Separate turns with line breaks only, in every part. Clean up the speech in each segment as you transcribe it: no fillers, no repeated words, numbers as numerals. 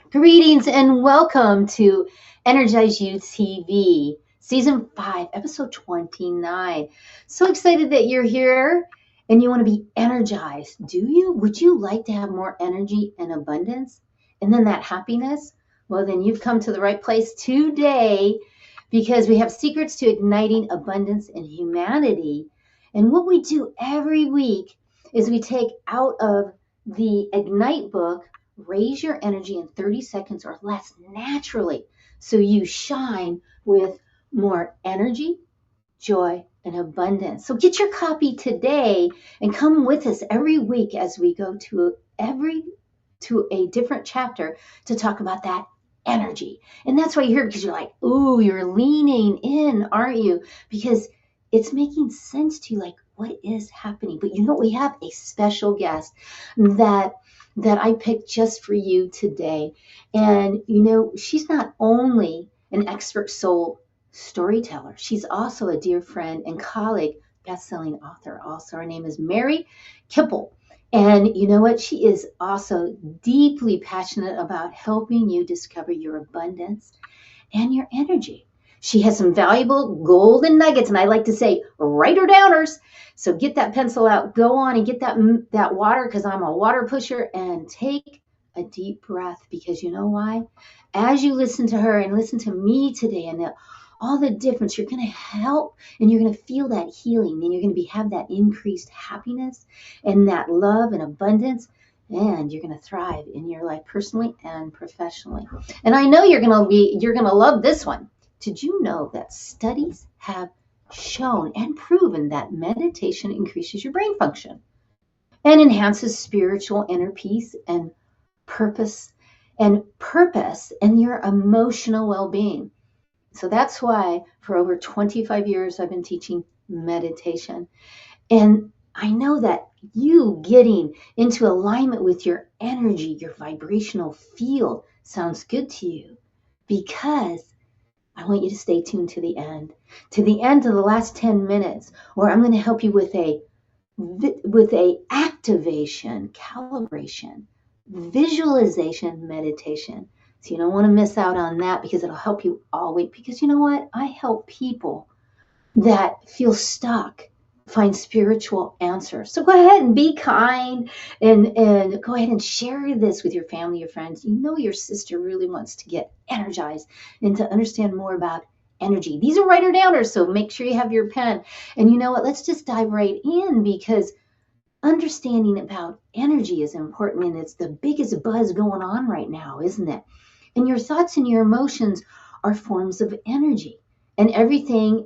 Greetings and welcome to Energize You TV, Season 5, Episode 29. So excited that you're here and you want to be energized. Do you? Would you like to have more energy and abundance? And then that happiness? Well, then you've come to the right place today because we have secrets to igniting abundance in humanity. And what we do every week is we take out of the Ignite book, raise your energy in 30 seconds or less naturally so you shine with more energy, joy, and abundance. So get your copy today and come with us every week as we go to a different chapter to talk about that energy. And that's why you're here, because you're like, ooh, you're leaning in, aren't you? Because it's making sense to you, like, what is happening? But you know, we have a special guest that I picked just for you today. And you know, she's not only an expert soul storyteller, she's also a dear friend and colleague, best-selling author. Also, her name is 𝗘희𝗲𝗿𝗶𝘇𝗲𝗨. And you know what? She is also deeply passionate about helping you discover your abundance and your energy. She has some valuable golden nuggets, and I like to say, writer downers. So get that pencil out, go on and get that water, because I'm a water pusher, and take a deep breath, because you know why? As you listen to her and listen to me today and all the difference, you're going to help and you're going to feel that healing, and you're going to have that increased happiness and that love and abundance, and you're going to thrive in your life personally and professionally. And I know you're going to love this one. Did you know that studies have shown and proven that meditation increases your brain function and enhances spiritual inner peace and purpose and your emotional well-being? So that's why for over 25 years I've been teaching meditation. And I know that you getting into alignment with your energy, your vibrational field, sounds good to you, because I want you to stay tuned to the end of the last 10 minutes, or I'm going to help you with a activation, calibration, visualization meditation. So you don't want to miss out on that, because it'll help you all week. Because you know what? I help people that feel stuck find spiritual answers. So go ahead and be kind, and go ahead and share this with your family, your friends. You know your sister really wants to get energized and to understand more about energy. These are writer downers, so make sure you have your pen. And you know what? Let's just dive right in, because understanding about energy is important, and it's the biggest buzz going on right now, isn't it? And your thoughts and your emotions are forms of energy, and everything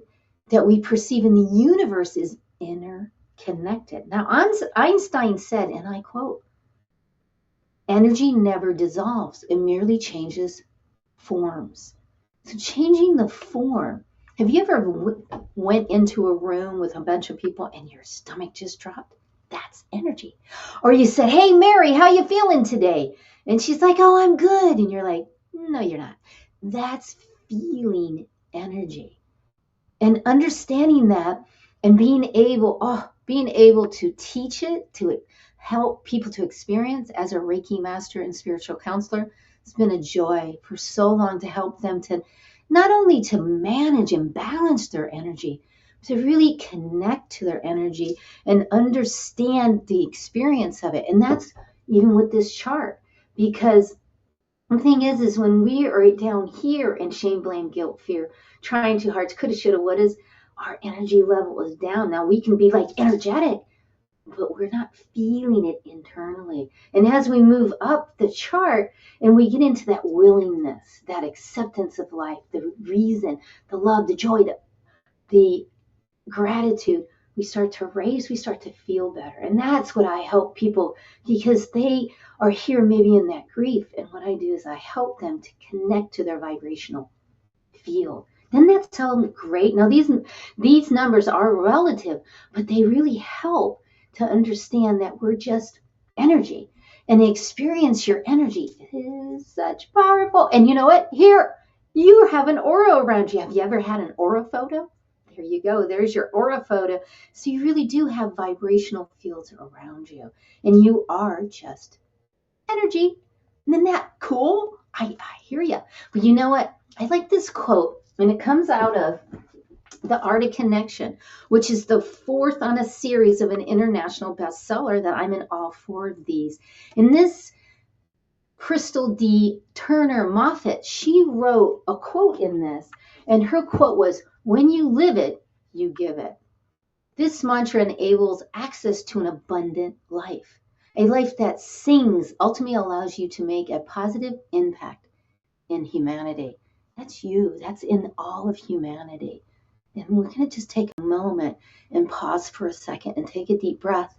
that we perceive in the universe is interconnected. Now, Einstein said, and I quote, "Energy never dissolves, it merely changes forms." So changing the form. Have you ever went into a room with a bunch of people and your stomach just dropped? That's energy. Or you said, "Hey, Mary, how you feeling today?" And she's like, "Oh, I'm good." And you're like, "No, you're not." That's feeling energy. And understanding that and being able to teach it, to help people to experience as a Reiki master and spiritual counselor, it's been a joy for so long to help them to not only to manage and balance their energy, to really connect to their energy and understand the experience of it. And that's even with this chart, because the thing is when we are down here in shame, blame, guilt, fear, trying too hard, coulda, shoulda, wouldas, our energy level is down. Now we can be like energetic, but we're not feeling it internally. And as we move up the chart and we get into that willingness, that acceptance of life, the reason, the love, the joy, the gratitude, we start to raise, we start to feel better. And that's what I help people, because they are here maybe in that grief. And what I do is I help them to connect to their vibrational field. Doesn't that sound great? Now, these numbers are relative, but they really help to understand that we're just energy. And experience your energy is such powerful. And you know what? Here, you have an aura around you. Have you ever had an aura photo? There you go. There's your aura photo. So you really do have vibrational fields around you. And you are just energy. Isn't that cool? I hear you. But you know what? I like this quote, and it comes out of The Art of Connection, which is the fourth on a series of an international bestseller that I'm in all four of these. And this Crystal D. Turner Moffat, she wrote a quote in this, and her quote was, "When you live it, you give it." This mantra enables access to an abundant life. A life that sings ultimately allows you to make a positive impact in humanity. That's you. That's in all of humanity. And we're going to just take a moment and pause for a second and take a deep breath,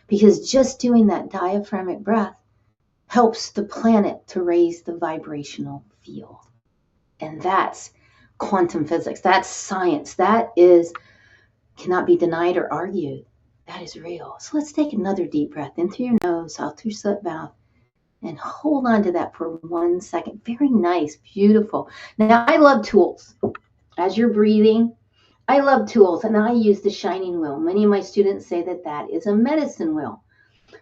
because just doing that diaphragmatic breath helps the planet to raise the vibrational field. And that's quantum physics. That's science. That is cannot be denied or argued. That is real. So let's take another deep breath in through your nose, out through your mouth, and hold on to that for 1 second. Very nice, beautiful. Now, I love tools. As you're breathing, I love tools, and I use the shining wheel. Many of my students say that that is a medicine wheel.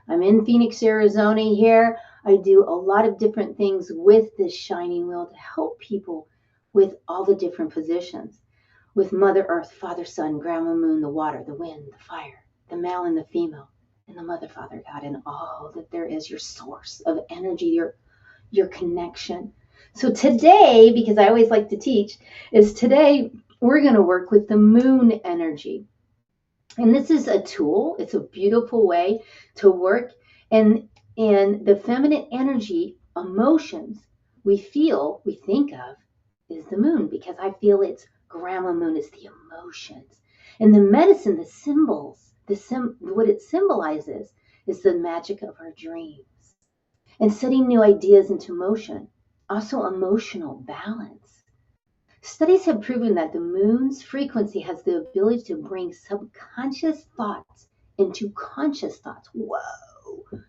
I'm in Phoenix, Arizona here. I do a lot of different things with this shining wheel to help people with all the different positions. With Mother Earth, Father Sun, Grandma Moon, the water, the wind, the fire, the male and the female, and the Mother, Father, God, and all that there is, your source of energy, your connection. So today, because I always like to teach, is today we're going to work with the moon energy. And this is a tool. It's a beautiful way to work. And the feminine energy, emotions we feel, we think of, is the moon, because I feel it's Grandma Moon is the emotions. And the medicine, the symbols, what it symbolizes is the magic of our dreams and setting new ideas into motion. Also emotional balance. Studies have proven that the moon's frequency has the ability to bring subconscious thoughts into conscious thoughts. Whoa. Wow.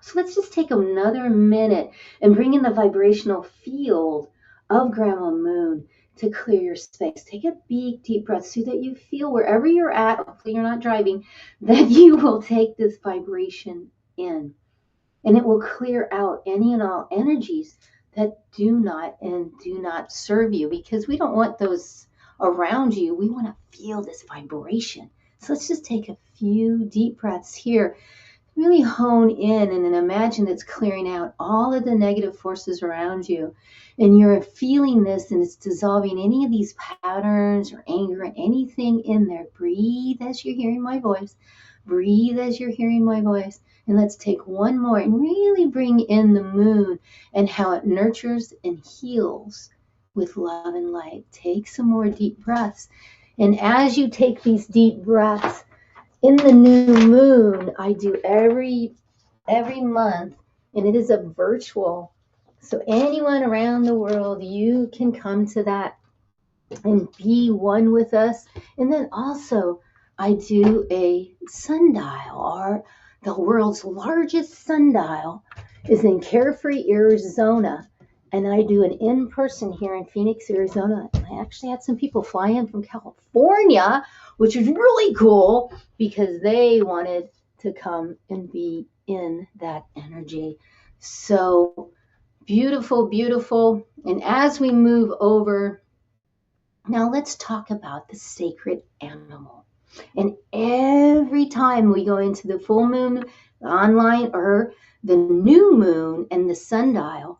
So let's just take another minute and bring in the vibrational field of Grandma Moon to clear your space. Take a big, deep breath so that you feel wherever you're at, hopefully you're not driving, that you will take this vibration in. And it will clear out any and all energies that do not serve you, because we don't want those around you. We want to feel this vibration. So let's just take a few deep breaths here. Really hone in and then imagine it's clearing out all of the negative forces around you. And you're feeling this, and it's dissolving any of these patterns or anger or anything in there. Breathe as you're hearing my voice. Breathe as you're hearing my voice. And let's take one more and really bring in the moon and how it nurtures and heals with love and light. Take some more deep breaths. And as you take these deep breaths, in the new moon, I do every month, and it is a virtual. So anyone around the world, you can come to that and be one with us. And then also, I do a sundial, or the world's largest sundial is in Carefree, Arizona. And I do an in-person here in Phoenix, Arizona. I actually had some people fly in from California, which is really cool because they wanted to come and be in that energy. So beautiful, beautiful. And as we move over, now let's talk about the sacred animal. And every time we go into the full moon, the online, or the new moon and the sundial,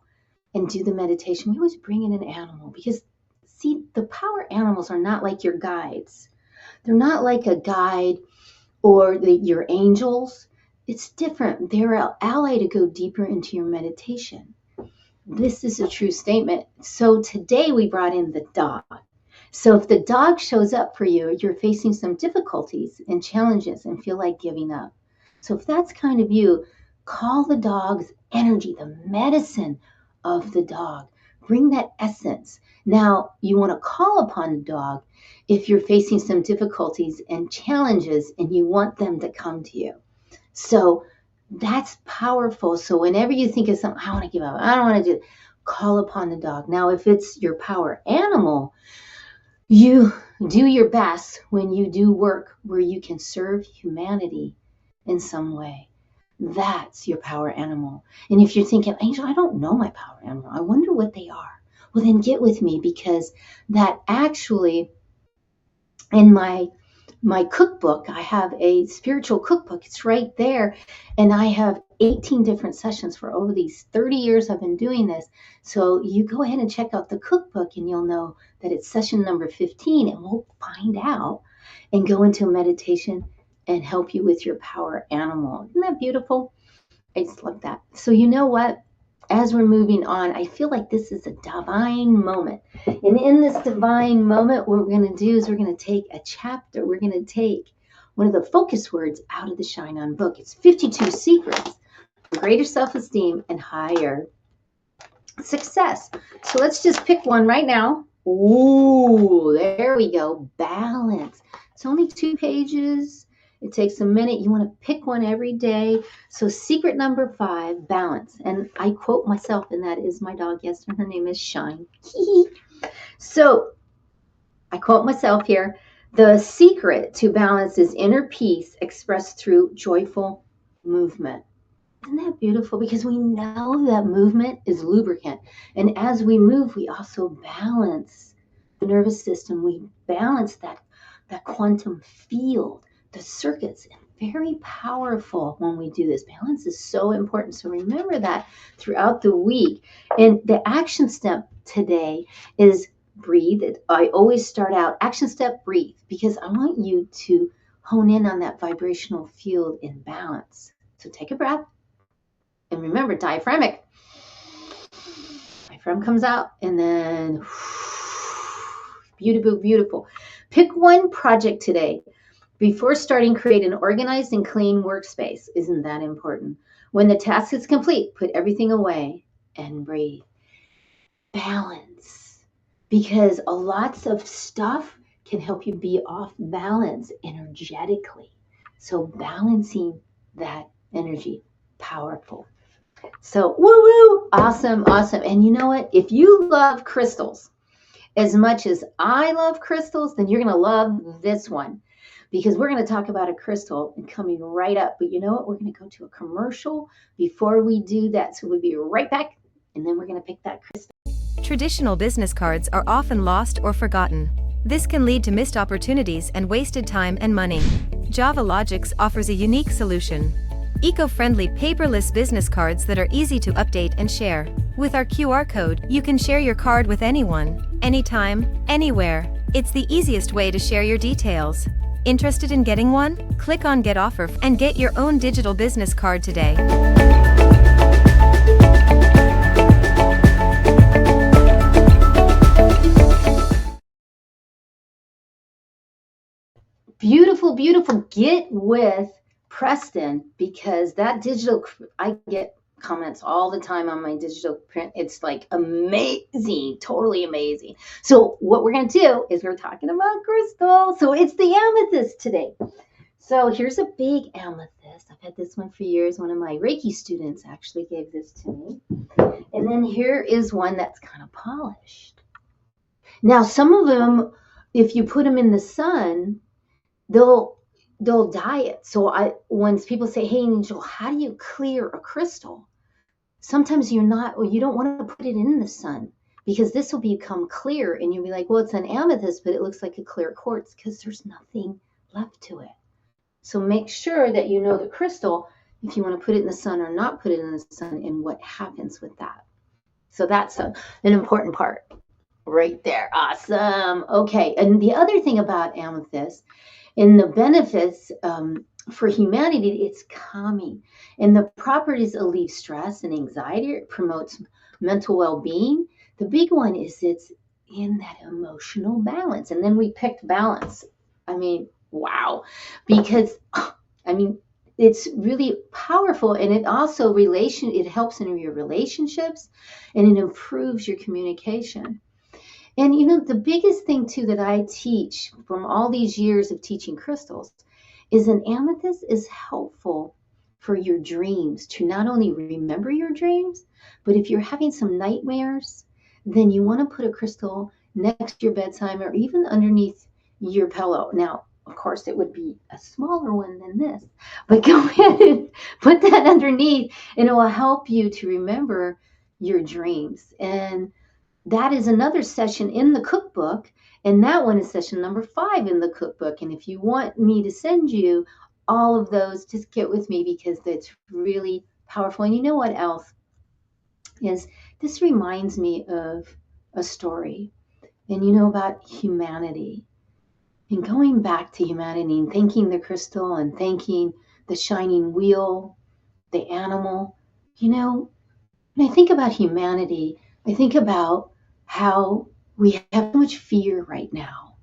and do the meditation, we always bring in an animal, because see, the power animals are not like your guides. They're not like a guide or your angels. It's different. They're an ally to go deeper into your meditation. This is a true statement. So today we brought in the dog. So if the dog shows up for you, you're facing some difficulties and challenges and feel like giving up. So if that's kind of you, call the dog's energy, the medicine of the dog. Bring that essence. Now, you want to call upon the dog if you're facing some difficulties and challenges and you want them to come to you. So that's powerful. So whenever you think of something, I want to give up, I don't want to do it, call upon the dog. Now, if it's your power animal, you do your best when you do work where you can serve humanity in some way. That's your power animal. And if you're thinking, Angel, I don't know my power animal, I wonder what they are. Well, then get with me, because that actually, in my cookbook, I have a spiritual cookbook. It's right there. And I have 18 different sessions for over these 30 years I've been doing this. So you go ahead and check out the cookbook and you'll know that it's session number 15, and we'll find out and go into a meditation and help you with your power animal. Isn't that beautiful? I just love that. So you know what? As we're moving on, I feel like this is a divine moment. And in this divine moment, what we're going to do is we're going to take a chapter. We're going to take one of the focus words out of the Shine On book. It's 52 Secrets for Greater Self-Esteem and Higher Success. So let's just pick one right now. Ooh, there we go. Balance. It's only 2 pages. It takes a minute. You want to pick one every day. So secret number 5, balance. And I quote myself, and that is my dog. Yes, her name is Shine. So I quote myself here. The secret to balance is inner peace expressed through joyful movement. Isn't that beautiful? Because we know that movement is lubricant. And as we move, we also balance the nervous system. We balance that quantum field, the circuits. And very powerful when we do this. Balance is so important. So remember that throughout the week. And the action step today is breathe. I always start out, action step, breathe, because I want you to hone in on that vibrational field in balance. So take a breath. And remember, diaphragmatic. Diaphragm comes out, and then beautiful, beautiful. Pick one project today. Before starting, create an organized and clean workspace. Isn't that important? When the task is complete, put everything away and breathe. Balance. Because lots of stuff can help you be off balance energetically. So balancing that energy, powerful. So woo-woo, awesome, awesome. And you know what? If you love crystals as much as I love crystals, then you're going to love this one, because we're going to talk about a crystal and coming right up. But you know what? We're going to go to a commercial before we do that. So we'll be right back, and then we're going to pick that crystal.
Traditional business cards are often lost or forgotten. This can lead to missed opportunities and wasted time and money. JavaLogix offers a unique solution. Eco-friendly paperless business cards that are easy to update and share. With our QR code, you can share your card with anyone, anytime, anywhere. It's the easiest way to share your details. Interested in getting one? Click on Get Offer and get your own digital business card today.
Beautiful, beautiful. Get with Preston, because that digital, I get comments all the time on my digital print. It's like amazing, totally amazing. So what we're going to do is we're talking about crystal. So it's the amethyst today. So here's a big amethyst. I've had this one for years. One of my Reiki students actually gave this to me. And then here is one that's kind of polished. Now, some of them, if you put them in the sun, they'll dye it. So when people say, hey, Angel, how do you clear a crystal? Sometimes you don't want to put it in the sun, because this will become clear and you'll be like, well, it's an amethyst, but it looks like a clear quartz, because there's nothing left to it. So make sure that you know the crystal, if you want to put it in the sun or not put it in the sun, and what happens with that. So that's an important part right there. Awesome. Okay. And the other thing about amethyst, and the benefits for humanity, it's calming. And the properties alleviate stress and anxiety. It promotes mental well-being. The big one is it's in that emotional balance. And then we picked balance. I mean, wow. Because, it's really powerful. And it also it helps in your relationships, and it improves your communication. And you know, the biggest thing too that I teach from all these years of teaching crystals is an amethyst is helpful for your dreams, to not only remember your dreams, but if you're having some nightmares, then you want to put a crystal next to your bedside or even underneath your pillow. Now, of course, it would be a smaller one than this. But go ahead and put that underneath, and it will help you to remember your dreams. And that is another session in the cookbook. And that one is session number 5 in the cookbook. And if you want me to send you all of those, just get with me because it's really powerful. And you know what else is? This reminds me of a story. And you know about humanity. And going back to humanity and thanking the crystal and thanking the shining wheel, the animal. You know, when I think about humanity, I think about how we have so much fear right now.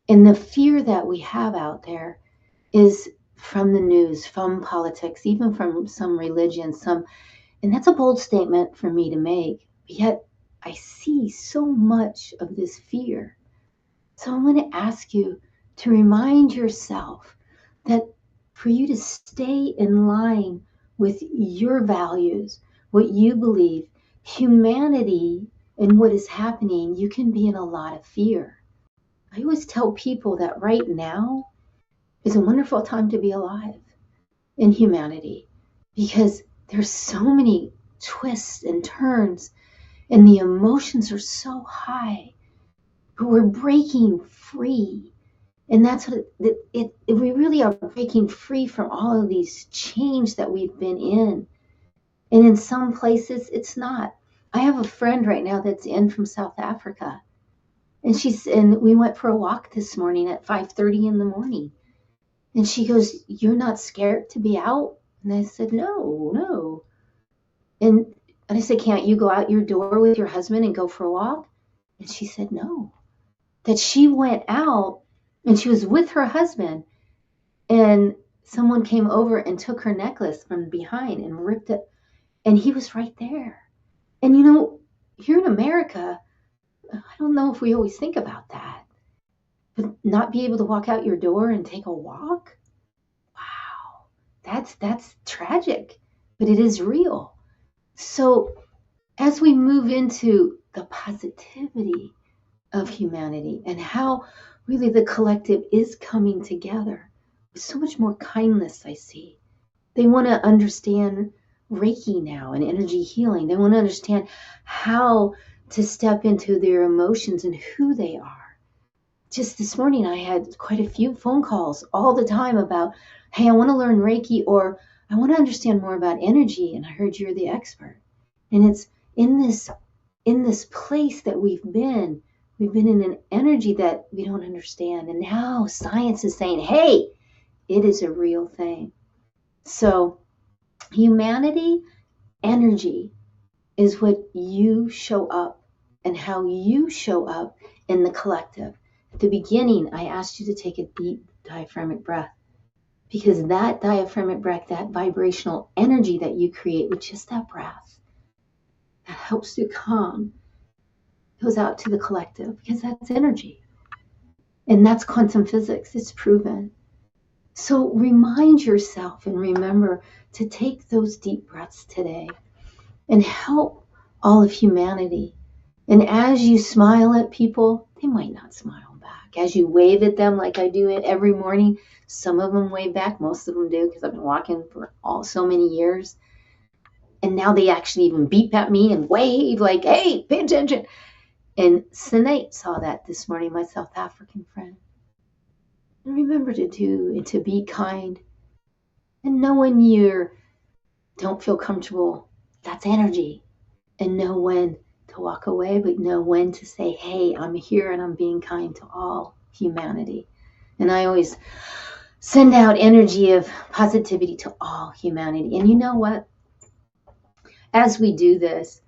And the fear that we have out there is from the news, from politics, even from some religion, and that's a bold statement for me to make. But yet I see so much of this fear. So I'm going to ask you to remind yourself that for you to stay in line with your values, what you believe, humanity and what is happening, you can be in a lot of fear. I always tell people that right now is a wonderful time to be alive in humanity because there's so many twists and turns and the emotions are so high, but we're breaking free. And that's what we really are breaking free from all of these chains that we've been in. And in some places, it's not. I have a friend right now that's in from South Africa. And we went for a walk this morning at 5:30 in the morning. And she goes, "You're not scared to be out?" And I said, No. And I said, "Can't you go out your door with your husband and go for a walk?" And she said, no. That she went out and she was with her husband and someone came over and took her necklace from behind and ripped it. And he was right there. And you know, here in America, I don't know if we always think about that. But not be able to walk out your door and take a walk? Wow. That's tragic, but it is real. So as we move into the positivity of humanity and how really the collective is coming together with so much more kindness, I see. They want to understand Reiki now and energy healing. They want to understand how to step into their emotions and who they are. Just this morning, I had quite a few phone calls all the time about, hey, I want to learn Reiki, or I want to understand more about energy, and I heard you're the expert. And it's in this place that we've been in an energy that we don't understand. And now science is saying, hey, it is a real thing. So humanity, energy is what you show up and how you show up in the collective. At the beginning, I asked you to take a deep diaphragmatic breath because that diaphragmatic breath, that vibrational energy that you create with just that breath, that helps to calm, goes out to the collective because that's energy. And that's quantum physics. It's proven. So remind yourself and remember to take those deep breaths today and help all of humanity. And as you smile at people, they might not smile back. As you wave at them like I do it every morning, some of them wave back, most of them do because I've been walking for so many years. And now they actually even beep at me and wave like, hey, pay attention. And Sinead saw that this morning, my South African friend. And remember to be kind. And know when you don't feel comfortable, that's energy. And know when to walk away, but know when to say, hey, I'm here and I'm being kind to all humanity. And I always send out energy of positivity to all humanity. And you know what? As we do this,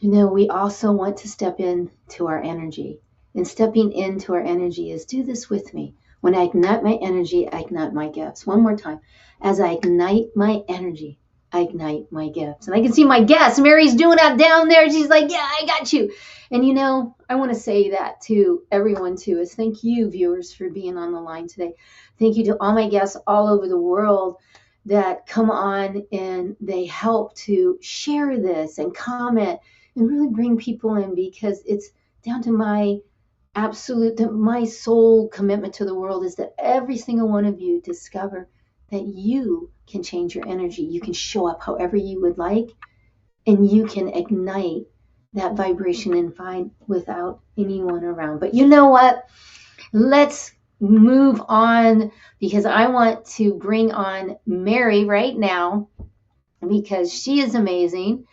you know, we also want to step into our energy. And stepping into our energy is do this with me. When I ignite my energy, I ignite my gifts. One more time. As I ignite my energy, I ignite my gifts. And I can see my guest, Mary's doing that down there. She's like, yeah, I got you. And you know, I want to say that to everyone too, is thank you, viewers, for being on the line today. Thank you to all my guests all over the world that come on and they help to share this and comment and really bring people in, because it's down to my my sole commitment to the world is that every single one of you discover that you can change your energy. You can show up however you would like, and you can ignite that vibration and find without anyone around. But you know what? Let's move on, because I want to bring on Mary right now, because she is amazing.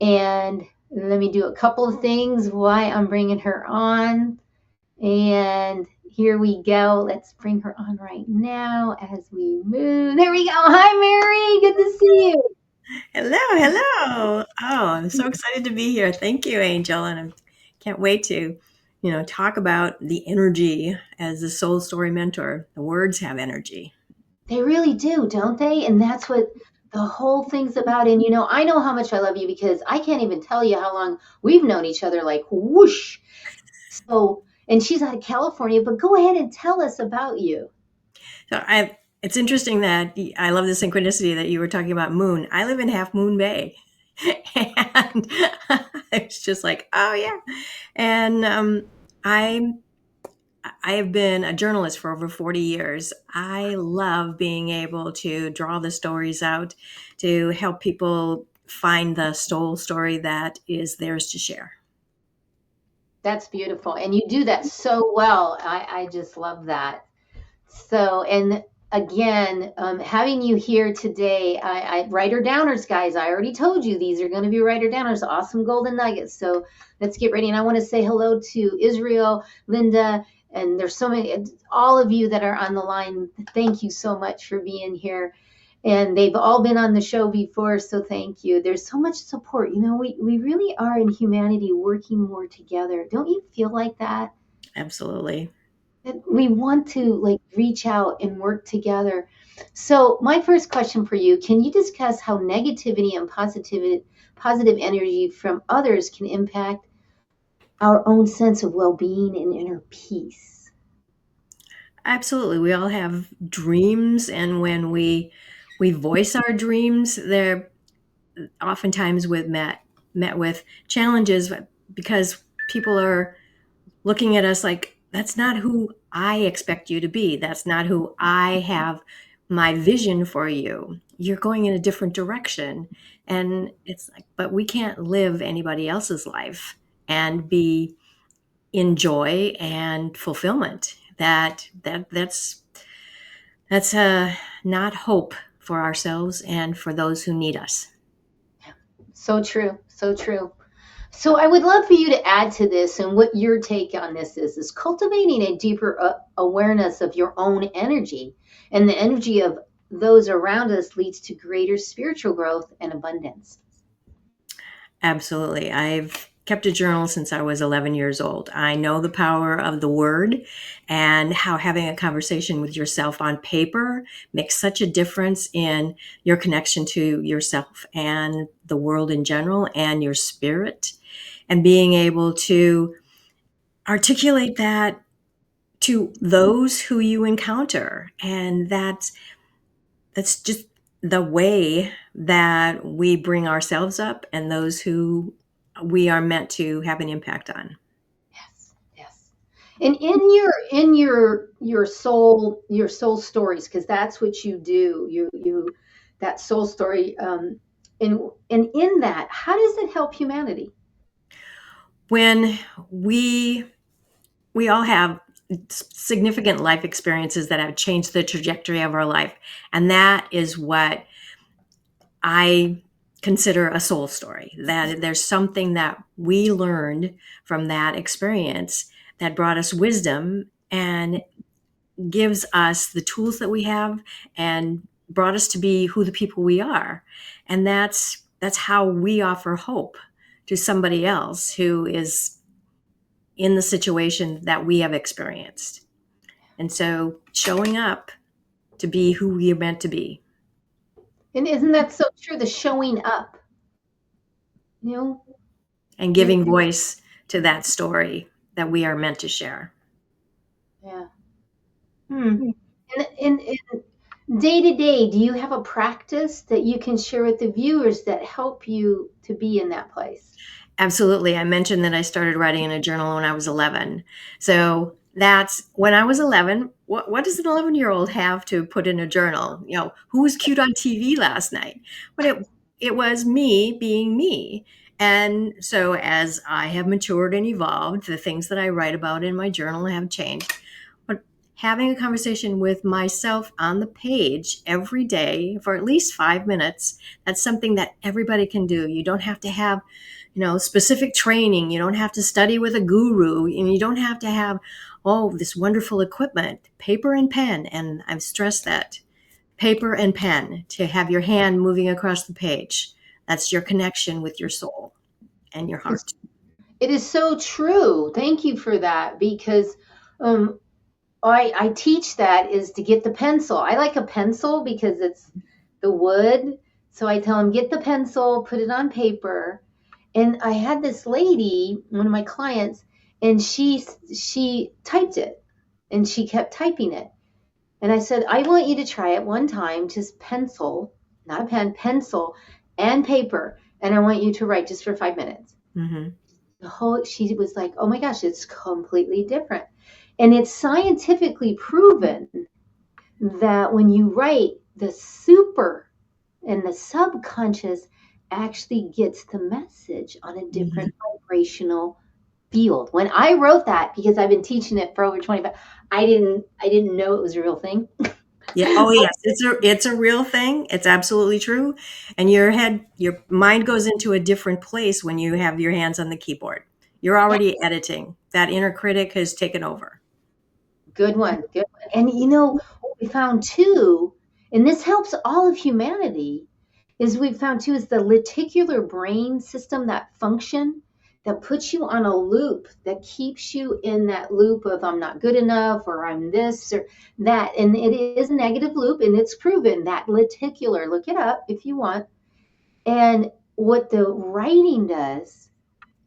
And let me do a couple of things why I'm bringing her on. And here we go. Let's bring her on right now as we move. There we go. Hi, Mary. Good to see you.
Hello. Oh, I'm so excited to be here. Thank you, Angel. And I can't wait to, talk about the energy as a soul story mentor. The words have energy.
They really do, don't they? And that's what the whole thing's about. And, I know how much I love you, because I can't even tell you how long we've known each other, like whoosh. So, and she's out of California, but go ahead and tell us about you.
So it's interesting that I love the synchronicity that you were talking about moon. I live in Half Moon Bay. And it's just like, oh yeah. And I have been a journalist for over 40 years. I love being able to draw the stories out to help people find the soul story that is theirs to share.
That's beautiful. And you do that so well. I just love that. So, and again, having you here today, I writer downers, guys. I already told you these are going to be writer downers, awesome golden nuggets. So let's get ready. And I want to say hello to Israel, Linda, and there's so many, all of you that are on the line. Thank you so much for being here. And they've all been on the show before, so thank you. There's so much support. We really are in humanity working more together. Don't you feel like that?
Absolutely.
That we want to reach out and work together. So my first question for you, can you discuss how negativity and positive energy from others can impact our own sense of well-being and inner peace?
Absolutely. We all have dreams, and when we voice our dreams, they're oftentimes met with challenges, because people are looking at us like, that's not who I expect you to be. That's not who I have my vision for you. You're going in a different direction. And it's like, but we can't live anybody else's life and be in joy and fulfillment. That's not hope for ourselves and for those who need us.
So true. So true. So I would love for you to add to this, and what your take on this is cultivating a deeper awareness of your own energy, and the energy of those around us leads to greater spiritual growth and abundance.
Absolutely. I've kept a journal since I was 11 years old. I know the power of the word, and how having a conversation with yourself on paper makes such a difference in your connection to yourself and the world in general and your spirit, and being able to articulate that to those who you encounter. And that's just the way that we bring ourselves up and those who we are meant to have an impact on.
Yes. And in your soul stories, because that's what you do. You that soul story. And in that, how does it help humanity?
When we all have significant life experiences that have changed the trajectory of our life, and that is what I consider a soul story. That there's something that we learned from that experience that brought us wisdom and gives us the tools that we have and brought us to be who the people we are. And that's how we offer hope to somebody else who is in the situation that we have experienced. And so showing up to be who we are meant to be.
And isn't that so true? The showing up,
and giving voice to that story that we are meant to share.
Yeah. And day to day, do you have a practice that you can share with the viewers that help you to be in that place?
Absolutely. I mentioned that I started writing in a journal when I was 11. So that's when I was 11. What does an 11-year-old have to put in a journal? Who was cute on TV last night? But it was me being me. And so as I have matured and evolved, the things that I write about in my journal have changed. But having a conversation with myself on the page every day for at least 5 minutes, that's something that everybody can do. You don't have to have specific training. You don't have to study with a guru, and you don't have to have this wonderful equipment. Paper and pen, and I've stressed that. Paper and pen, to have your hand moving across the page. That's your connection with your soul and your heart.
It is so true. Thank you for that, because I teach that is to get the pencil. I like a pencil because it's the wood. So I tell them, get the pencil, put it on paper. And I had this lady, one of my clients, and she typed it, and she kept typing it. And I said, I want you to try it one time, just pencil, not a pen, pencil and paper. And I want you to write just for 5 minutes.
Mm-hmm.
She was like, oh my gosh, it's completely different. And it's scientifically proven that when you write, the super and the subconscious actually gets the message on a different vibrational field. When I wrote that, because I've been teaching it for over 25, I didn't know it was a real thing.
Yeah. Oh, yes. It's a real thing. It's absolutely true. And your mind goes into a different place when you have your hands on the keyboard. You're already editing. That inner critic has taken over.
Good one. Good one. And what we found too, and this helps all of humanity, is we've found too is the lenticular brain system, that function that puts you on a loop, that keeps you in that loop of I'm not good enough, or I'm this or that. And it is a negative loop, and it's proven that lenticular. Look it up if you want. And what the writing does,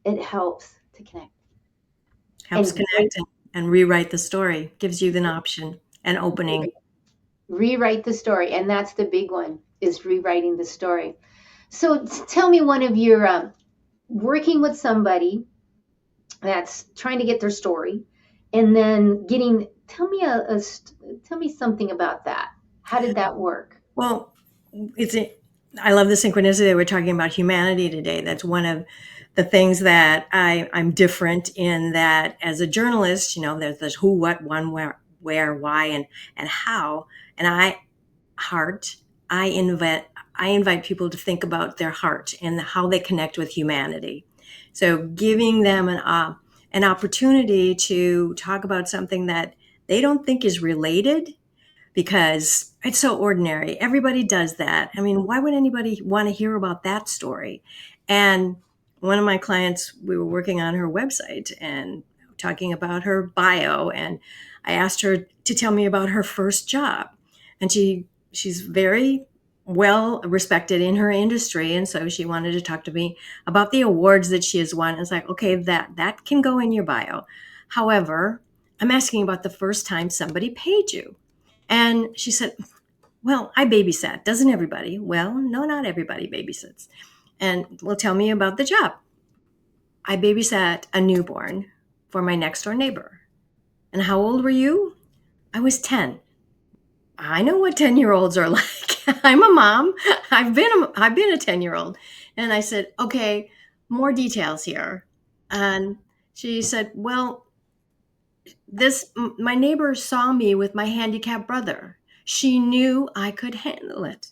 it helps to connect.
Helps connect and rewrite the story. Gives you an option, an opening.
Rewrite the story. And that's the big one, is rewriting the story. So tell me one of your working with somebody that's trying to get their story, and then tell me something about that. How did that work?
Well, I love the synchronicity. We're talking about humanity today. That's one of the things that I'm different in, that as a journalist, there's who, what, when, where, why, and how. And I invite people to think about their heart and how they connect with humanity. So giving them an opportunity to talk about something that they don't think is related, because it's so ordinary. Everybody does that. I mean, why would anybody want to hear about that story? And one of my clients, we were working on her website and talking about her bio, and I asked her to tell me about her first job. And she's very well respected in her industry, and so she wanted to talk to me about the awards that she has won. It's like, okay, that can go in your bio. However, I'm asking about the first time somebody paid you. And she said, well, I babysat. Doesn't everybody? Well, no, not everybody babysits. And well, tell me about the job. I babysat a newborn for my next door neighbor. And how old were you? I was 10. I know what 10-year-olds are like. I'm a mom. I've been a 10-year-old. And I said, okay, more details here. And she said, well, my neighbor saw me with my handicapped brother. She knew I could handle it.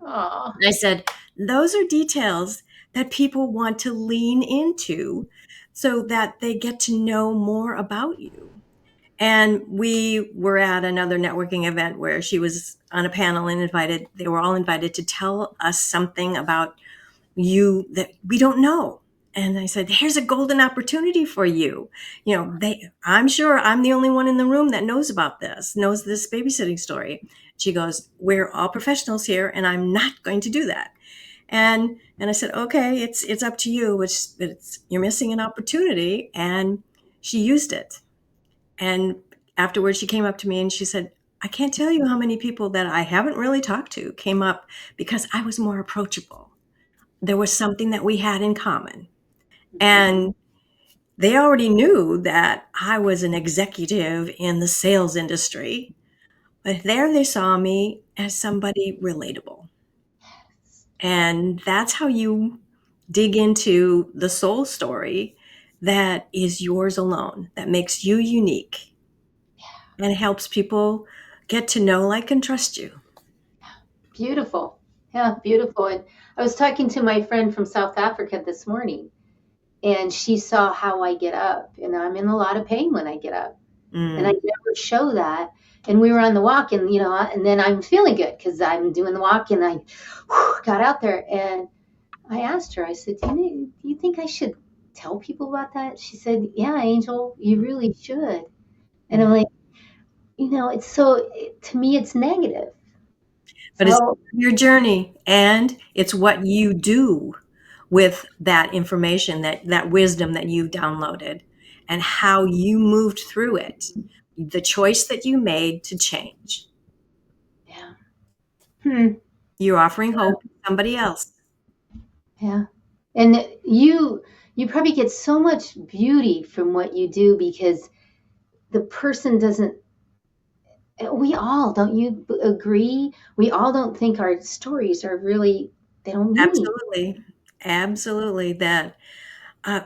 Aww.
I said, those are details that people want to lean into so that they get to know more about you. And we were at another networking event where she was on a panel and they were all invited to tell us something about you that we don't know. And I said, here's a golden opportunity for you. I'm sure I'm the only one in the room that knows this babysitting story. She goes, we're all professionals here, and I'm not going to do that. And I said, okay, it's up to you. You're missing an opportunity. And she used it. And afterwards, she came up to me and she said, I can't tell you how many people that I haven't really talked to came up because I was more approachable. There was something that we had in common. And they already knew that I was an executive in the sales industry, but there they saw me as somebody relatable. And that's how you dig into the soul story that is yours alone, that makes you unique and helps people get to know, like, and trust you.
Beautiful. Yeah, beautiful. And I was talking to my friend from South Africa this morning, and she saw how I get up, and I'm in a lot of pain when I get up. And I
Mm.
never show that. And we were on the walk, and and then I'm feeling good because I'm doing the walk, and I got out there, and I asked her. I said, do you think I should tell people about that? She said, "Yeah, Angel, you really should." And I'm
Mm.
like, it's so to me, it's negative.
But it's
So
your journey, and it's what you do with that information, that wisdom that you downloaded, and how you moved through it, the choice that you made to change.
yeah, hmm,
You're offering hope to somebody else.
yeah, and you probably get so much beauty from what you do because the person doesn't. We all, don't you agree? We all don't think our stories are really, they don't mean anything.
Absolutely. Absolutely. That uh,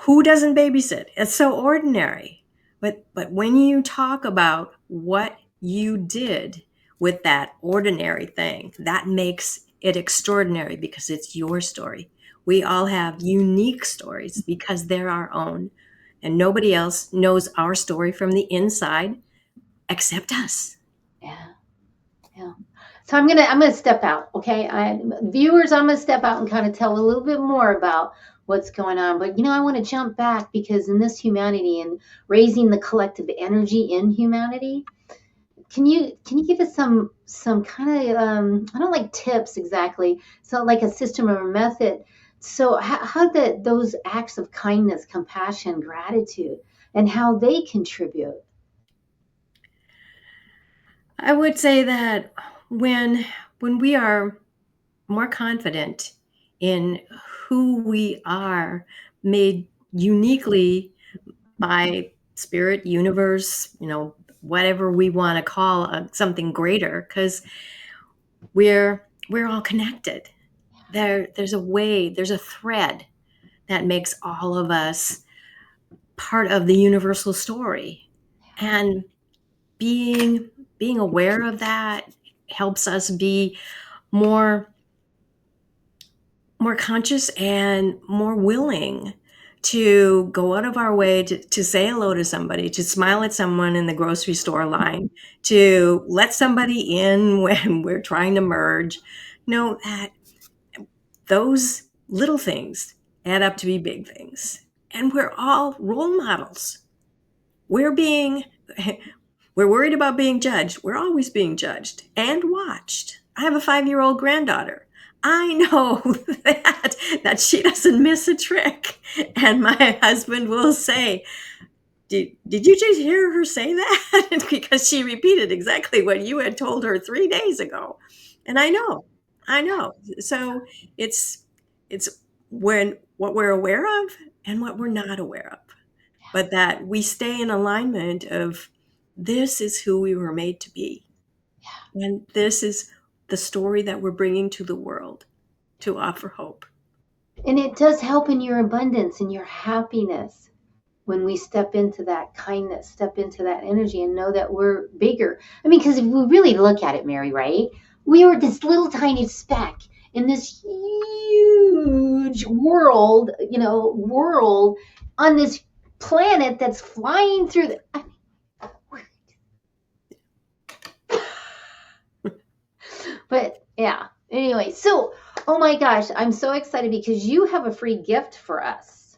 who doesn't babysit? It's so ordinary. But when you talk about what you did with that ordinary thing, that makes it extraordinary because it's your story. We all have unique stories because they're our own, and nobody else knows our story from the inside except us.
Yeah, yeah. So I'm gonna step out, okay? Viewers, I'm gonna step out and kind of tell a little bit more about what's going on. But I want to jump back because in this humanity and raising the collective energy in humanity, can you give us some kind of I don't like tips exactly, so like a system or a method. So how that those acts of kindness, compassion, gratitude, and how they contribute.
I would say that when we are more confident in who we are, made uniquely by spirit, universe, whatever we want to call something greater, because we're all connected. There's a way, there's a thread that makes all of us part of the universal story, and being being aware of that helps us be more more conscious and more willing to go out of our way to say hello to somebody, to smile at someone in the grocery store line, to let somebody in when we're trying to merge. Know that those little things add up to be big things. And we're all role models. We're being we're worried about being judged. We're always being judged and watched. I have a 5-year-old granddaughter. I know that she doesn't miss a trick. And my husband will say, did you just hear her say that? Because she repeated exactly what you had told her 3 days ago. And I know. So it's when what we're aware of and what we're not aware of, but that we stay in alignment of, this is who we were made to be. And this is the story that we're bringing to the world to offer hope.
And it does help in your abundance and your happiness when we step into that kindness, step into that energy, and know that we're bigger. I mean, because if we really look at it, Mary, right? We were this little tiny speck in this huge world on this planet that's flying through the. But yeah, anyway, so oh my gosh, I'm so excited because you have a free gift for us.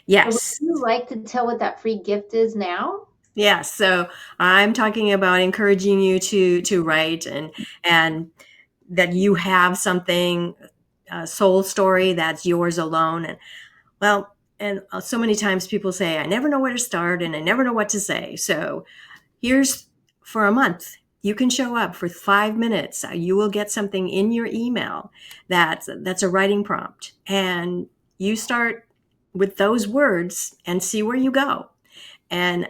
So would
Yes.
you like to tell what that free gift is now?
Yeah, so I'm talking about encouraging you to write, and that you have something, a soul story that's yours alone. And well, and so many times people say, I never know where to start and I never know what to say. So here's, for a month, you can show up for 5 minutes. You will get something in your email that's a writing prompt, and you start with those words and see where you go. And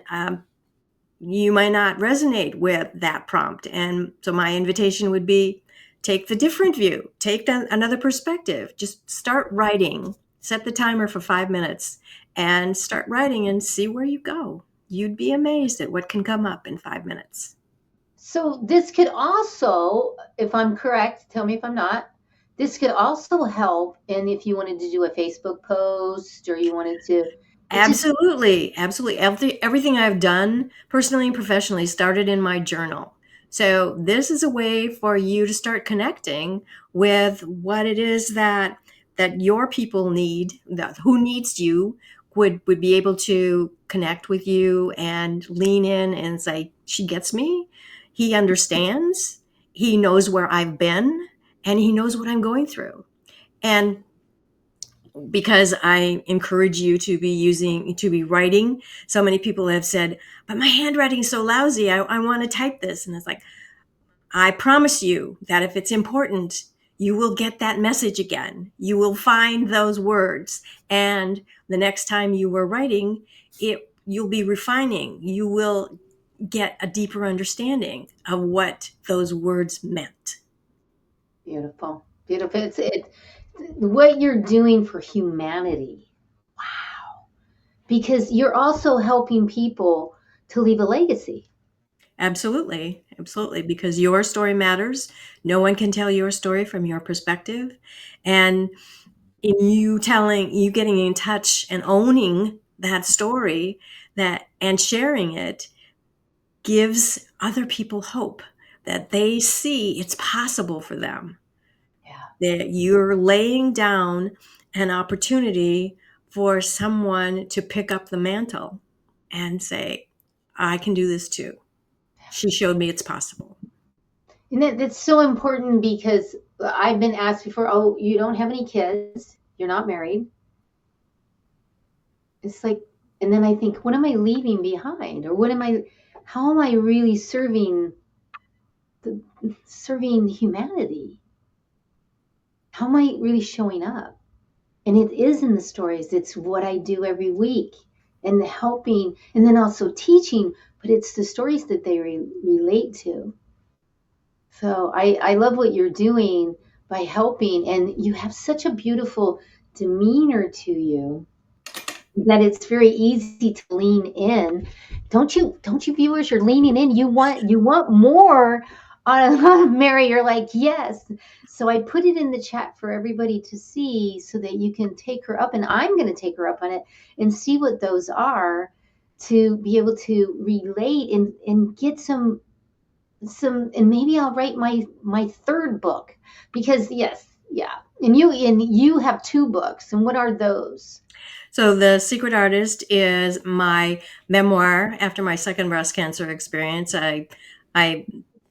you might not resonate with that prompt. And so my invitation would be, take the different view, take another perspective, just start writing, set the timer for 5 minutes and start writing and see where you go. You'd be amazed at what can come up in 5 minutes.
So this could also, if I'm correct, tell me if I'm not, this could also help. And if you wanted to do a Facebook post or you wanted to.
Absolutely. Everything I've done personally and professionally started in my journal. So this is a way for you to start connecting with what it is that your people need, that who needs you would be able to connect with you and lean in and say, she gets me. He understands. He knows where I've been and he knows what I'm going through. And because I encourage you to be writing. So many people have said, but my handwriting is so lousy. I want to type this. And it's like, I promise you that if it's important, you will get that message again. You will find those words. And the next time you were writing, you'll be refining. You will get a deeper understanding of what those words meant.
Beautiful. Beautiful. It's what you're doing for humanity. Wow. Because you're also helping people to leave a legacy.
Absolutely. Absolutely. Because your story matters. No one can tell your story from your perspective. And in you getting in touch and owning that story and sharing it gives other people hope that they see it's possible for them. That you're laying down an opportunity for someone to pick up the mantle and say, I can do this too. She showed me it's possible.
And that's so important because I've been asked before, oh, you don't have any kids, you're not married. It's like, and then I think, what am I leaving behind? Or how am I really serving humanity? How am I really showing up? And it is in the stories. It's what I do every week and the helping and then also teaching, but it's the stories that they relate to. So I love what you're doing by helping, and you have such a beautiful demeanor to you that it's very easy to lean in. Don't you viewers, you're leaning in. You want more on Mary. You're like, yes. So I put it in the chat for everybody to see so that you can take her up, and I'm going to take her up on it and see what those are to be able to relate and get some, and maybe I'll write my third book because and you have 2 books, and what are those?
So The Secret Artist is my memoir after my second breast cancer experience. I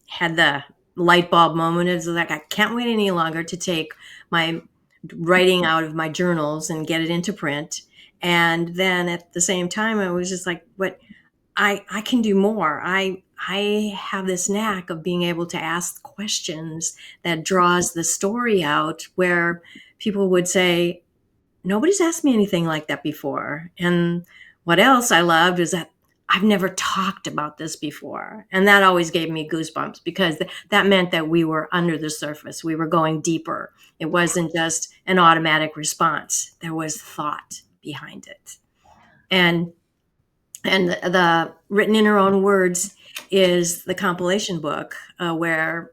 had the light bulb moment. It's like, I can't wait any longer to take my writing out of my journals and get it into print. And then at the same time, I was just like, what I can do more. I have this knack of being able to ask questions that draws the story out where people would say, nobody's asked me anything like that before. And what else I loved is that I've never talked about this before. And that always gave me goosebumps because that meant that we were under the surface. We were going deeper. It wasn't just an automatic response. There was thought behind it. And the Written in Her Own Words is the compilation book where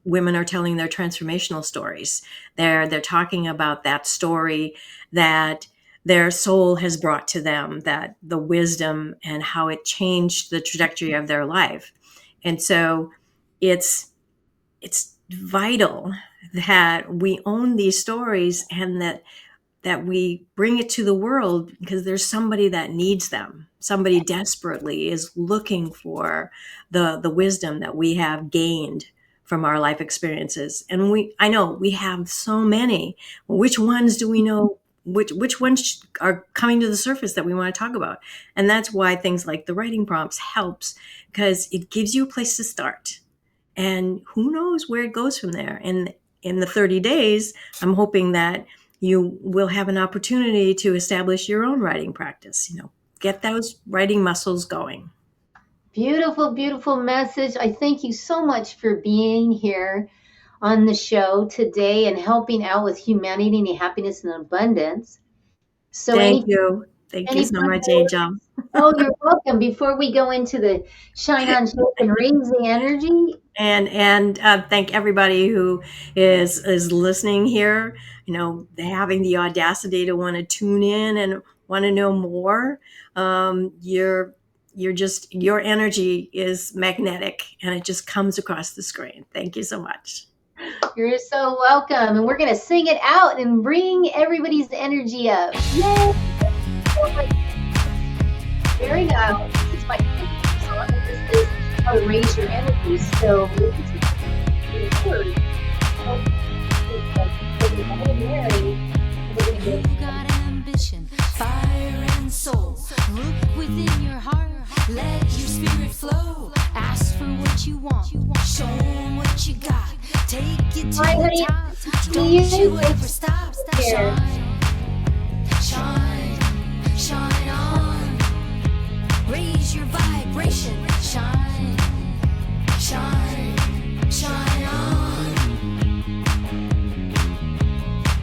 women are telling their transformational stories. They're talking about that story that their soul has brought to them, that the wisdom and how it changed the trajectory of their life. And so it's vital that we own these stories and that we bring it to the world because there's somebody that needs them. Somebody desperately is looking for the wisdom that we have gained from our life experiences. And I know we have so many. Which ones do we know? Which ones are coming to the surface that we want to talk about? And that's why things like the writing prompts helps, because it gives you a place to start. And who knows where it goes from there. And in the 30 days, I'm hoping that you will have an opportunity to establish your own writing practice. Get those writing muscles going.
Beautiful, beautiful message. I thank you so much for being here on the show today and helping out with humanity and happiness and abundance. So
Thank you. Thank you so much, Angel.
Oh, you're welcome. Before we go into the shine on shift and raise the energy.
And thank everybody who is listening here, having the audacity to want to tune in and want to know more. Your energy is magnetic, and it just comes across the screen. Thank you so much.
You're so welcome. And we're going to sing it out and bring everybody's energy up. Yay! Very nice. This is my favorite song. This is how to raise your energy. So,
you got ambition, fire and soul. Look within your heart, let your spirit flow. Ask for what you want, show them what you got. Take it to the top, don't you ever stop. Shine, shine, shine on. Raise your vibration, shine, shine, shine on.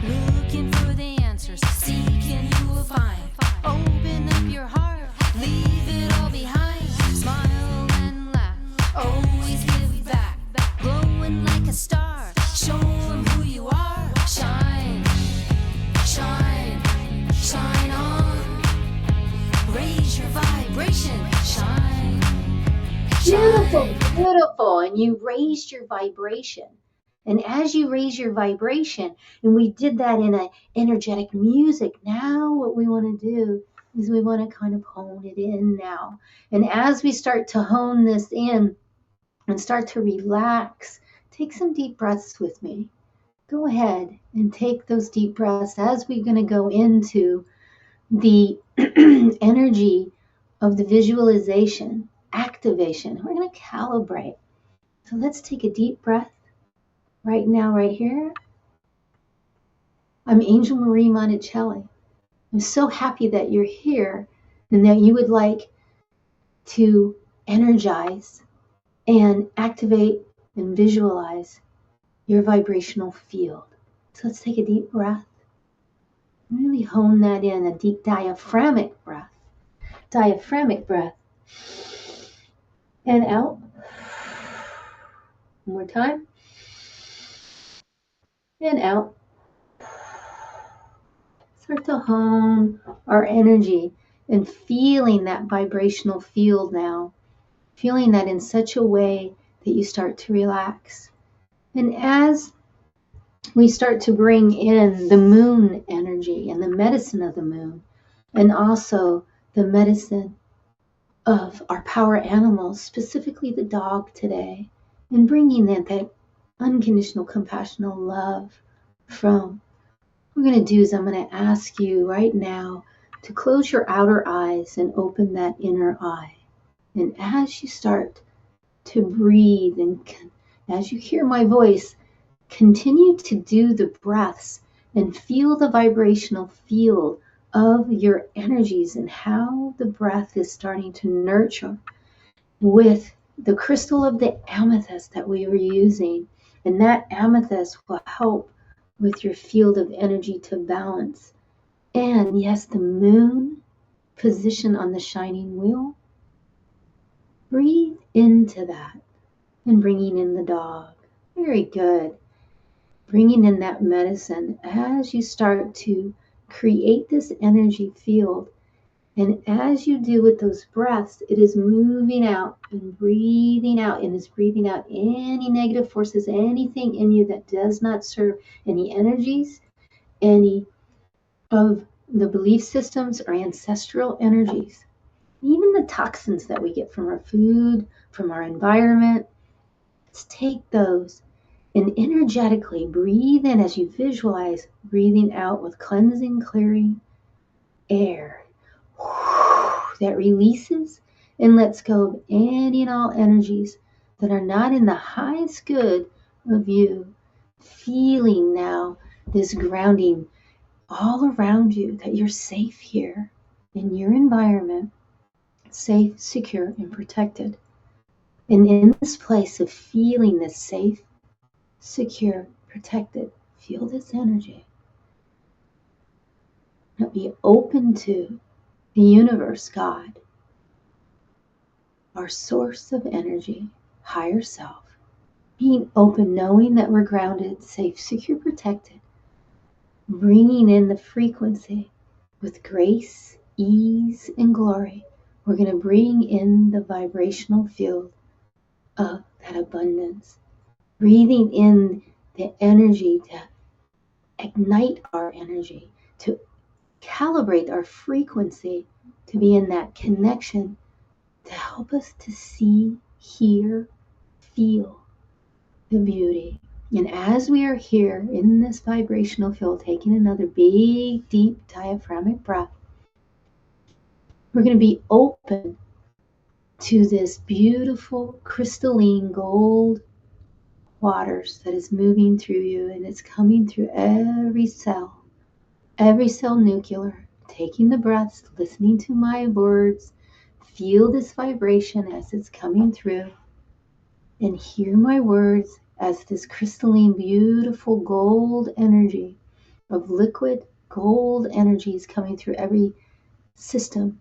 Looking for the answers, seeking you will find. Open up your heart, leave it all behind. Smile and laugh, always give back. Glowing like a star, show them who you are. Shine, shine, shine on. Raise your vibration, shine.
Beautiful, beautiful. And you raised your vibration. And as you raise your vibration, and we did that in an energetic music, now what we want to do is we want to kind of hone it in now. And as we start to hone this in and start to relax, take some deep breaths with me. Go ahead and take those deep breaths as we're going to go into the energy of the visualization, activation. We're going to calibrate. So let's take a deep breath. Right now, right here, I'm Angel Marie Monticelli. I'm so happy that you're here and that you would like to energize and activate and visualize your vibrational field. So let's take a deep breath. Really hone that in, a deep diaphragmic breath. Diaphragmic breath. And out. One more time. And out. Start to hone our energy and feeling that vibrational field now. Feeling that in such a way that you start to relax. And as we start to bring in the moon energy and the medicine of the moon, and also the medicine of our power animals, specifically the dog today, and bringing in that unconditional, compassionate love from. What we're going to do is I'm going to ask you right now to close your outer eyes and open that inner eye. And as you start to breathe and as you hear my voice, continue to do the breaths and feel the vibrational field of your energies and how the breath is starting to nurture with the crystal of the amethyst that we were using. And that amethyst will help with your field of energy to balance. And yes, the moon position on the shining wheel. Breathe into that and bringing in the dog. Very good. Bringing in that medicine as you start to create this energy field. And as you do with those breaths, it is moving out and breathing out, and is breathing out any negative forces, anything in you that does not serve any energies, any of the belief systems or ancestral energies, even the toxins that we get from our food, from our environment. Let's take those and energetically breathe in as you visualize breathing out with cleansing, clearing air that releases and lets go of any and all energies that are not in the highest good of you. Feeling now this grounding all around you that you're safe here in your environment, safe, secure, and protected. And in this place of feeling this safe, secure, protected, feel this energy. Now be open to the universe, God, our source of energy, higher self. Being open, knowing that we're grounded, safe, secure, protected. Bringing in the frequency with grace, ease, and glory. We're going to bring in the vibrational field of that abundance. Breathing in the energy to ignite our energy, to calibrate our frequency, to be in that connection, to help us to see, hear, feel the beauty. And as we are here in this vibrational field, taking another big, deep diaphragmatic breath, we're going to be open to this beautiful crystalline gold waters that is moving through you, and it's coming through every cell nuclear, taking the breaths, listening to my words, feel this vibration as it's coming through, and hear my words as this crystalline, beautiful gold energy of liquid gold energy is coming through every system,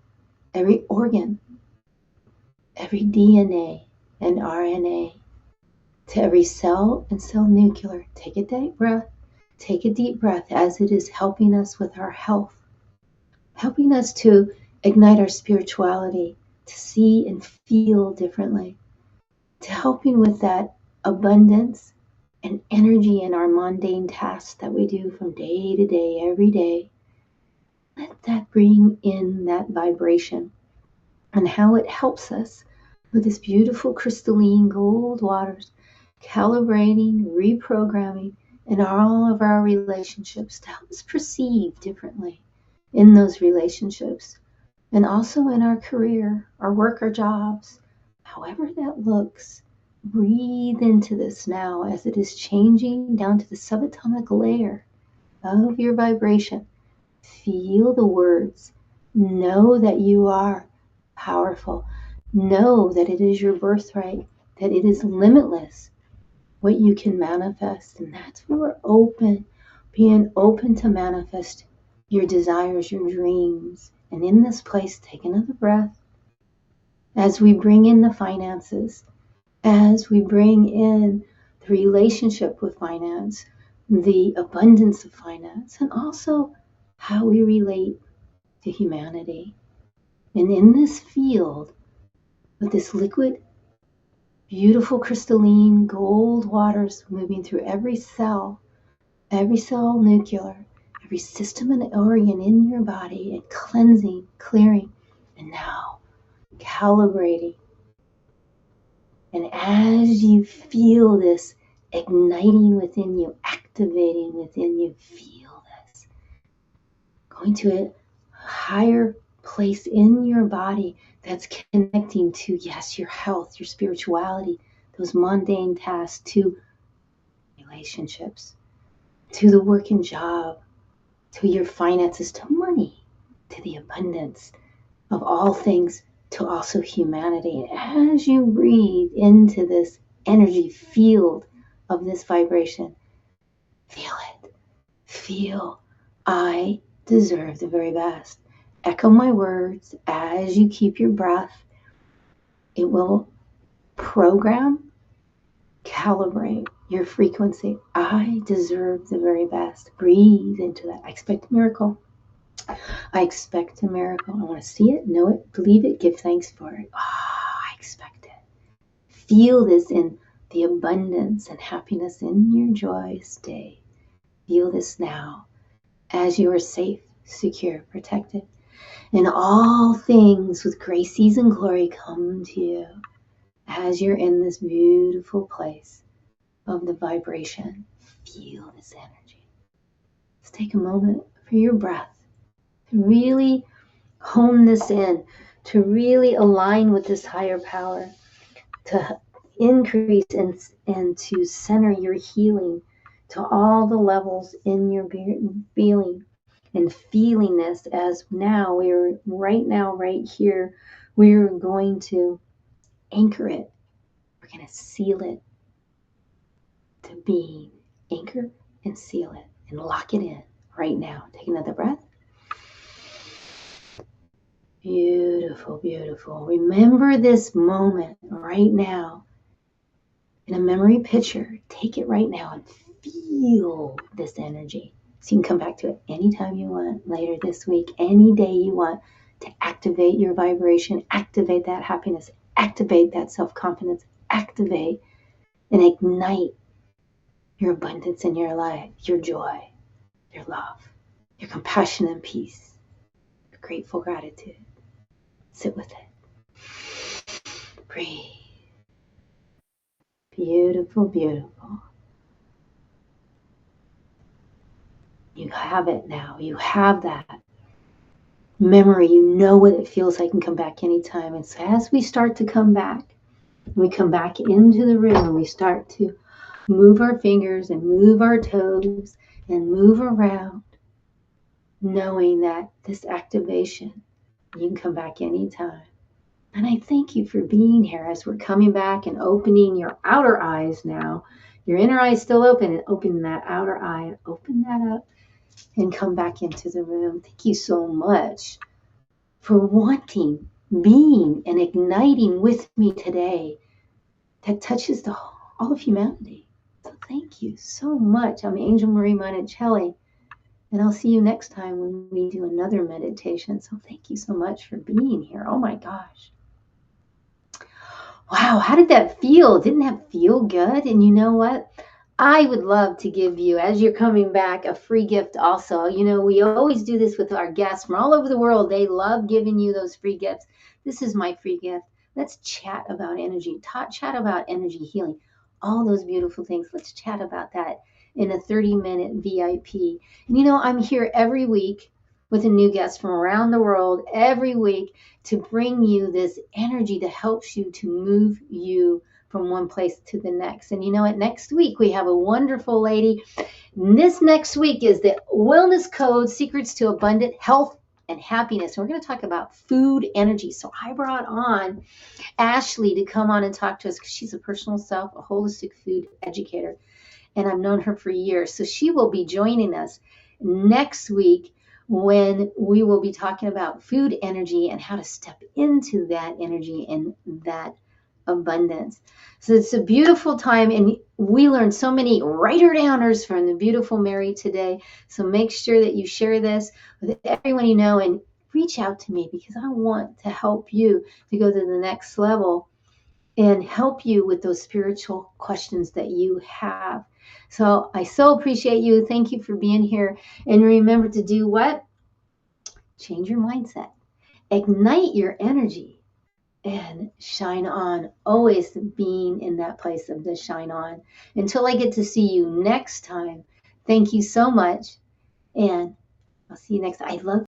every organ, every DNA and RNA, to every cell and cell nuclear. Take a deep breath. Take a deep breath as it is helping us with our health, helping us to ignite our spirituality, to see and feel differently, to helping with that abundance and energy in our mundane tasks that we do from day to day, every day. Let that bring in that vibration and how it helps us with this beautiful crystalline gold waters, calibrating, reprogramming in all of our relationships to help us perceive differently in those relationships, and also in our career, our work, our jobs, however that looks. Breathe into this now as it is changing down to the subatomic layer of your vibration. Feel the words. Know that you are powerful. Know that it is your birthright, that it is limitless what you can manifest. And that's where we're open, being open to manifest your desires, your dreams. And in this place, take another breath as we bring in the finances, as we bring in the relationship with finance, the abundance of finance, and also how we relate to humanity. And in this field, with this liquid, beautiful crystalline gold waters moving through every cell nuclear, every system and organ in your body, and cleansing, clearing, and now calibrating. And as you feel this igniting within you, activating within you, feel this. Going to a higher place in your body that's connecting to, yes, your health, your spirituality, those mundane tasks, to relationships, to the work and job, to your finances, to money, to the abundance of all things, to also humanity. And as you breathe into this energy field of this vibration, feel it. Feel, I deserve the very best. Echo my words as you keep your breath. It will program, calibrate your frequency. I deserve the very best. Breathe into that. I expect a miracle. I expect a miracle. I want to see it, know it, believe it, give thanks for it. I expect it. Feel this in the abundance and happiness in your joyous day. Feel this now as you are safe, secure, protected. And all things with grace, ease, and glory come to you as you're in this beautiful place of the vibration. Feel this energy. Let's take a moment for your breath to really hone this in, to really align with this higher power, to increase and to center your healing to all the levels in your being, and feeling this as now we're right here, we're going to anchor it. We're going to seal it to being. Anchor and seal it and lock it in right now. Take another breath. Beautiful, beautiful. Remember this moment right now in a memory picture. Take it right now and feel this energy. So you can come back to it anytime you want, later this week, any day you want, to activate your vibration, activate that happiness, activate that self-confidence, activate and ignite your abundance in your life, your joy, your love, your compassion and peace, your grateful gratitude. Sit with it. Breathe. Beautiful, beautiful. You have it now. You have that memory. You know what it feels like and come back anytime. And so as we start to come back, we come back into the room and we start to move our fingers and move our toes and move around, knowing that this activation, you can come back anytime. And I thank you for being here as we're coming back and opening your outer eyes now. Your inner eye is still open, and open that outer eye and open that up and come back into the room. Thank you so much for wanting, being, and igniting with me today that touches all of humanity. So thank you so much. I'm Angel Marie Monticelli, and I'll see you next time when we do another meditation. So thank you so much for being here. Oh my gosh. Wow, how did that feel? Didn't that feel good? And you know what? I would love to give you, as you're coming back, a free gift also. You know, we always do this with our guests from all over the world. They love giving you those free gifts. This is my free gift. Let's chat about energy, chat about energy healing, all those beautiful things. Let's chat about that in a 30-minute VIP. And you know, I'm here every week with a new guest from around the world every week to bring you this energy that helps you to move you from one place to the next. And you know what? Next week, we have a wonderful lady. And this next week is the Wellness Code, Secrets to Abundant Health and Happiness. And we're going to talk about food energy. So I brought on Ashley to come on and talk to us because she's a personal self, a holistic food educator. And I've known her for years. So she will be joining us next week when we will be talking about food energy and how to step into that energy and that abundance. So it's a beautiful time, and we learned so many writer-downers from the beautiful Mary today. So make sure that you share this with everyone you know and reach out to me because I want to help you to go to the next level and help you with those spiritual questions that you have. So I so appreciate you. Thank you for being here. And remember to do what? Change your mindset. Ignite your energy and shine on. Always being in that place of the shine on. Until I get to see you next time, thank you so much. And I'll see you next time. I love